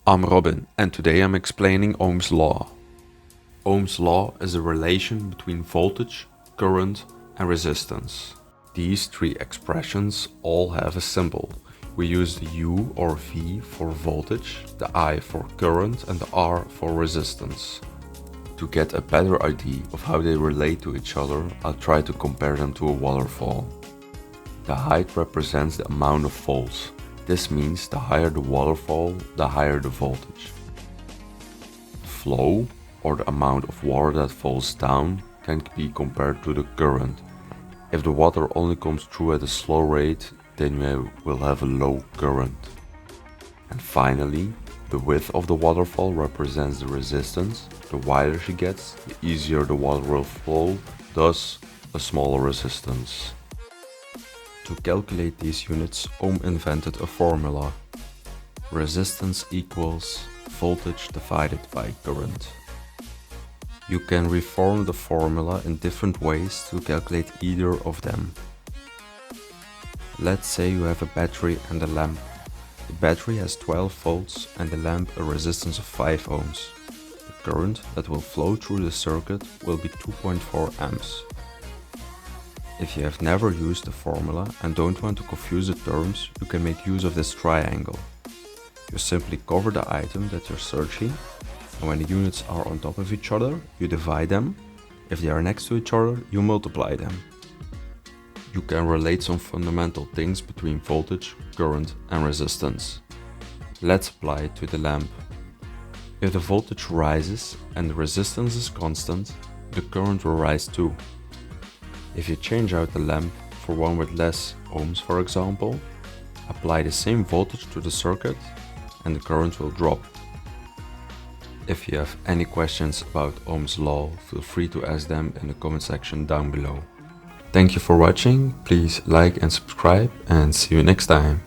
I'm Robin, and today I'm explaining Ohm's law. Ohm's law is a relation between voltage, current and resistance. These three expressions all have a symbol. We use the U or V for voltage, the I for current and the R for resistance. To get a better idea of how they relate to each other, I'll try to compare them to a waterfall. The height represents the amount of falls. This means the higher the waterfall, the higher the voltage. The flow, or the amount of water that falls down, can be compared to the current. If the water only comes through at a slow rate, then you will have a low current. And finally, the width of the waterfall represents the resistance. The wider she gets, the easier the water will flow, thus a smaller resistance. To calculate these units, Ohm invented a formula. Resistance equals voltage divided by current. You can reform the formula in different ways to calculate either of them. Let's say you have a battery and a lamp. The battery has 12 volts and the lamp a resistance of 5 ohms. The current that will flow through the circuit will be 2.4 amps. If you have never used the formula and don't want to confuse the terms, you can make use of this triangle. You simply cover the item that you're searching, and when the units are on top of each other, you divide them. If they are next to each other, you multiply them. You can relate some fundamental things between voltage, current and resistance. Let's apply it to the lamp. If the voltage rises and the resistance is constant, the current will rise too. If you change out the lamp for one with less ohms, for example, apply the same voltage to the circuit and the current will drop. If you have any questions about Ohm's law, feel free to ask them in the comment section down below. Thank you for watching, please like and subscribe and see you next time.